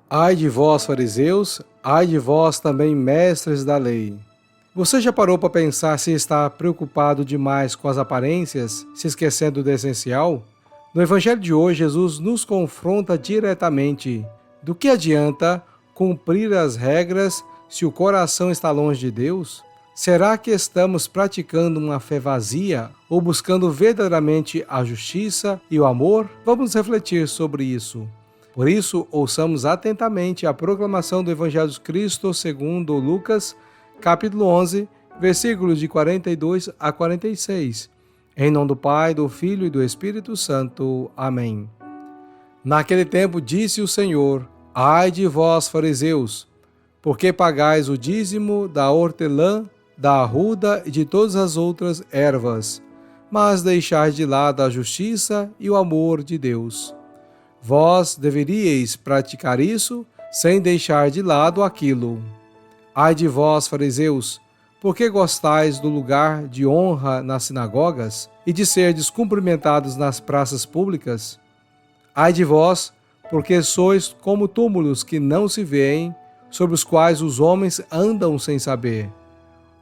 Ai de vós, fariseus, ai de vós também, mestres da lei. Você já parou para pensar se está preocupado demais com as aparências, se esquecendo do essencial? No Evangelho de hoje, Jesus nos confronta diretamente. Do que adianta cumprir as regras se o coração está longe de Deus? Será que estamos praticando uma fé vazia ou buscando verdadeiramente a justiça e o amor? Vamos refletir sobre isso. Por isso, ouçamos atentamente a proclamação do Evangelho de Cristo segundo Lucas, capítulo 11, versículos de 42 a 46. Em nome do Pai, do Filho e do Espírito Santo. Amém. Naquele tempo disse o Senhor: Ai de vós, fariseus, porque pagais o dízimo da hortelã, da arruda e de todas as outras ervas, mas deixais de lado a justiça e o amor de Deus. Vós deveríeis praticar isso sem deixar de lado aquilo. Ai de vós, fariseus, porque gostais do lugar de honra nas sinagogas e de serdes cumprimentados nas praças públicas? Ai de vós, porque sois como túmulos que não se veem, sobre os quais os homens andam sem saber.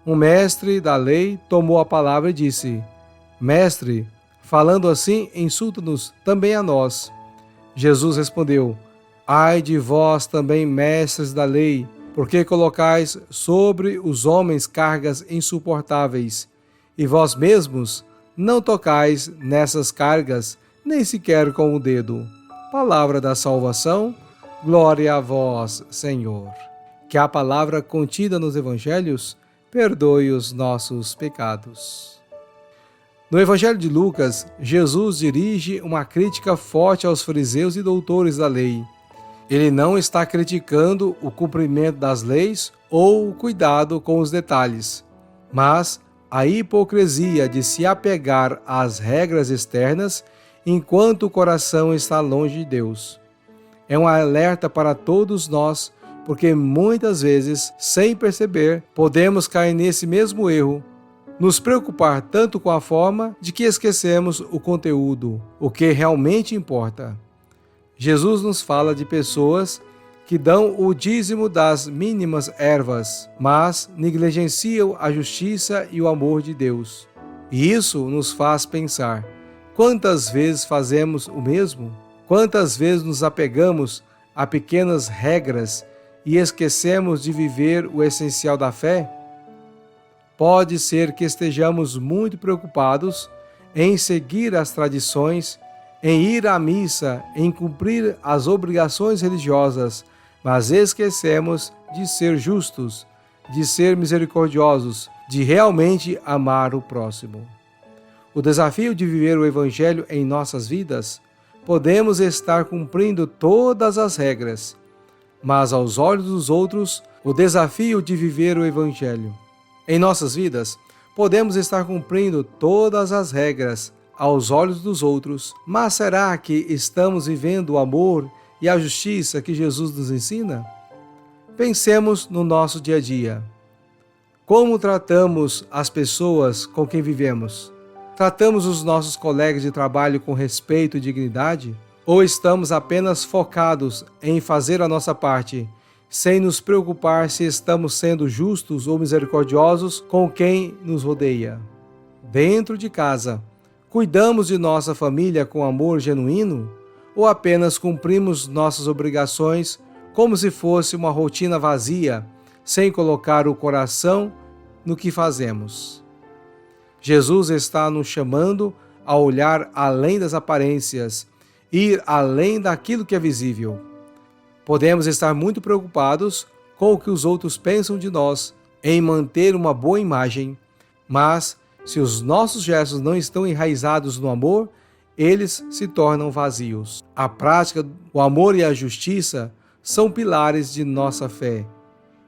Um mestre da lei tomou a palavra e disse: Mestre, falando assim, insulta-nos também a nós. Jesus respondeu: Ai de vós também, mestres da lei, porque colocais sobre os homens cargas insuportáveis, e vós mesmos não tocais nessas cargas, nem sequer com o dedo. Palavra da salvação, glória a vós, Senhor. Que a palavra contida nos evangelhos perdoe os nossos pecados. No Evangelho de Lucas, Jesus dirige uma crítica forte aos fariseus e doutores da lei. Ele não está criticando o cumprimento das leis ou o cuidado com os detalhes, mas a hipocrisia de se apegar às regras externas enquanto o coração está longe de Deus. É um alerta para todos nós, porque muitas vezes, sem perceber, podemos cair nesse mesmo erro, nos preocupar tanto com a forma de que esquecemos o conteúdo, o que realmente importa. Jesus nos fala de pessoas que dão o dízimo das mínimas ervas, mas negligenciam a justiça e o amor de Deus. E isso nos faz pensar: quantas vezes fazemos o mesmo? Quantas vezes nos apegamos a pequenas regras e esquecemos de viver o essencial da fé? Pode ser que estejamos muito preocupados em seguir as tradições, em ir à missa, em cumprir as obrigações religiosas, mas esquecemos de ser justos, de ser misericordiosos, de realmente amar o próximo. O desafio de viver o Evangelho em nossas vidas, podemos estar cumprindo todas as regras, mas aos olhos dos outros, o desafio de viver o Evangelho. Em nossas vidas, podemos estar cumprindo todas as regras aos olhos dos outros, mas será que estamos vivendo o amor e a justiça que Jesus nos ensina? Pensemos no nosso dia a dia. Como tratamos as pessoas com quem vivemos? Tratamos os nossos colegas de trabalho com respeito e dignidade? Ou estamos apenas focados em fazer a nossa parte, sem nos preocupar se estamos sendo justos ou misericordiosos com quem nos rodeia? Dentro de casa, cuidamos de nossa família com amor genuíno? Ou apenas cumprimos nossas obrigações como se fosse uma rotina vazia, sem colocar o coração no que fazemos? Jesus está nos chamando a olhar além das aparências, ir além daquilo que é visível. Podemos estar muito preocupados com o que os outros pensam de nós, em manter uma boa imagem, mas se os nossos gestos não estão enraizados no amor, eles se tornam vazios. A prática, o amor e a justiça são pilares de nossa fé.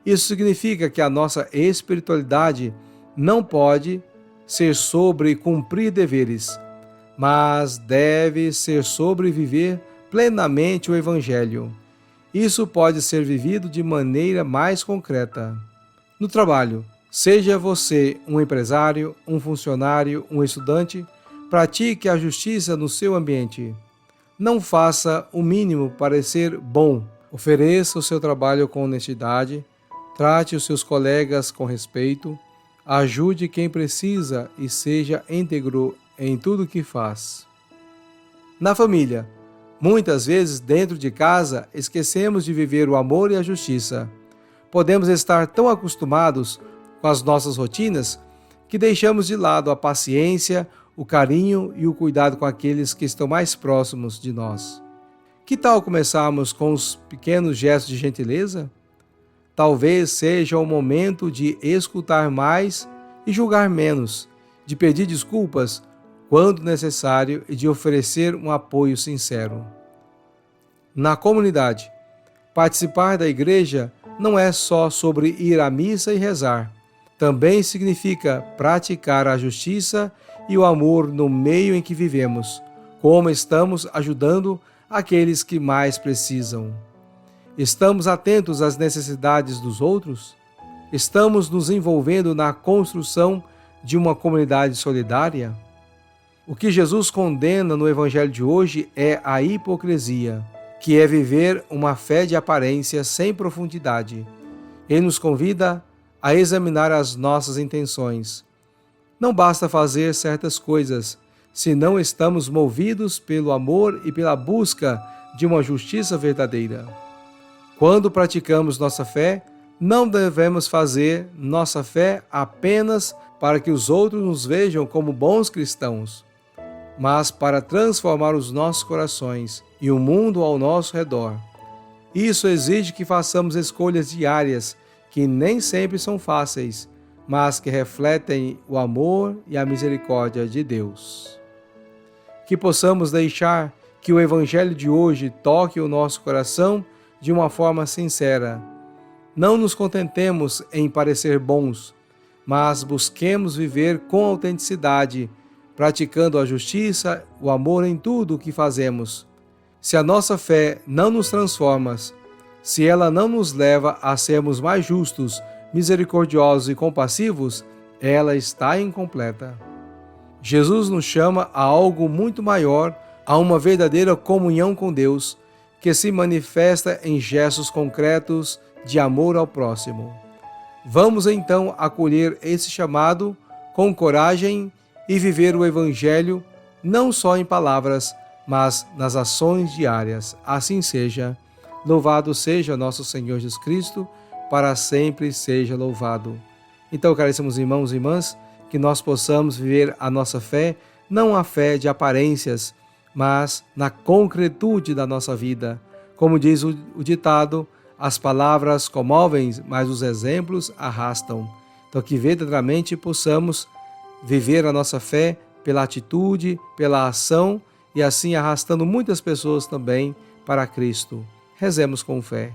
Isso significa que a nossa espiritualidade não pode ser sobre cumprir deveres, mas deve ser sobre viver plenamente o Evangelho. Isso pode ser vivido de maneira mais concreta. No trabalho, seja você um empresário, um funcionário, um estudante, pratique a justiça no seu ambiente. Não faça o mínimo parecer bom Ofereça o seu trabalho com honestidade, trate os seus colegas com respeito, ajude quem precisa e seja íntegro em tudo o que faz. Na família, muitas vezes dentro de casa, esquecemos de viver o amor e a justiça. Podemos estar tão acostumados com as nossas rotinas que deixamos de lado a paciência, o carinho e o cuidado com aqueles que estão mais próximos de nós. Que tal começarmos com os pequenos gestos de gentileza? Talvez seja o momento de escutar mais e julgar menos, de pedir desculpas quando necessário e de oferecer um apoio sincero. Na comunidade, participar da igreja não é só sobre ir à missa e rezar. Também significa praticar a justiça e o amor no meio em que vivemos, como estamos ajudando aqueles que mais precisam. Estamos atentos às necessidades dos outros? Estamos nos envolvendo na construção de uma comunidade solidária? O que Jesus condena no Evangelho de hoje é a hipocrisia, que é viver uma fé de aparência sem profundidade. Ele nos convida a examinar as nossas intenções. Não basta fazer certas coisas, se não estamos movidos pelo amor e pela busca de uma justiça verdadeira. Quando praticamos nossa fé, não devemos fazer nossa fé apenas para que os outros nos vejam como bons cristãos, mas para transformar os nossos corações e o mundo ao nosso redor. Isso exige que façamos escolhas diárias que nem sempre são fáceis, mas que refletem o amor e a misericórdia de Deus. Que possamos deixar que o Evangelho de hoje toque o nosso coração de uma forma sincera. Não nos contentemos em parecer bons, mas busquemos viver com autenticidade, praticando a justiça, o amor em tudo o que fazemos. Se a nossa fé não nos transforma, se ela não nos leva a sermos mais justos, misericordiosos e compassivos, ela está incompleta. Jesus nos chama a algo muito maior, a uma verdadeira comunhão com Deus, que se manifesta em gestos concretos de amor ao próximo. Vamos então acolher esse chamado com coragem e viver o Evangelho não só em palavras, mas nas ações diárias. Assim seja. Louvado seja nosso Senhor Jesus Cristo, para sempre seja louvado. Então, caríssimos irmãos e irmãs, que nós possamos viver a nossa fé, não a fé de aparências, mas na concretude da nossa vida. Como diz o ditado, as palavras comovem, mas os exemplos arrastam. Então, que verdadeiramente possamos viver a nossa fé pela atitude, pela ação e assim arrastando muitas pessoas também para Cristo. Rezemos com fé.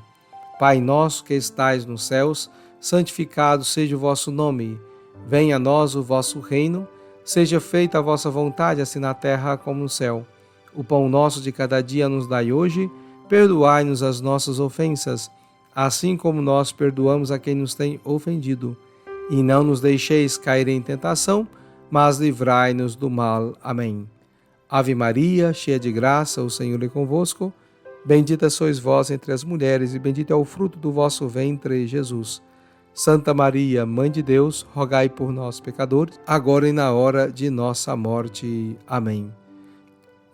Pai nosso que estais nos céus, santificado seja o vosso nome. Venha a nós o vosso reino, seja feita a vossa vontade, assim na terra como no céu. O pão nosso de cada dia nos dai hoje, perdoai-nos as nossas ofensas, assim como nós perdoamos a quem nos tem ofendido. E não nos deixeis cair em tentação, mas livrai-nos do mal. Amém. Ave Maria, cheia de graça, o Senhor é convosco. Bendita sois vós entre as mulheres, e bendito é o fruto do vosso ventre, Jesus. Santa Maria, Mãe de Deus, rogai por nós, pecadores, agora e na hora de nossa morte. Amém.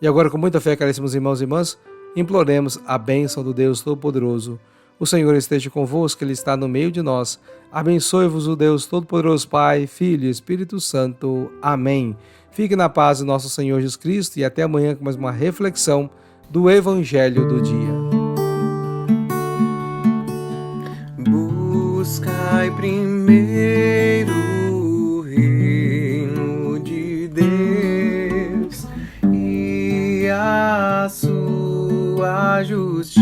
E agora, com muita fé, caríssimos irmãos e irmãs, imploremos a bênção do Deus Todo-Poderoso. O Senhor esteja convosco, Ele está no meio de nós. Abençoe-vos o Deus Todo-Poderoso, Pai, Filho e Espírito Santo. Amém. Fique na paz do nosso Senhor Jesus Cristo e até amanhã com mais uma reflexão do Evangelho do dia. Buscai primeiro o reino de Deus e a sua justiça,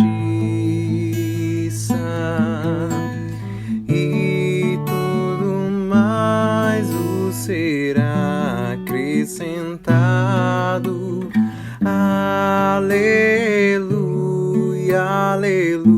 e tudo mais o será acrescentado. Aleluia, aleluia.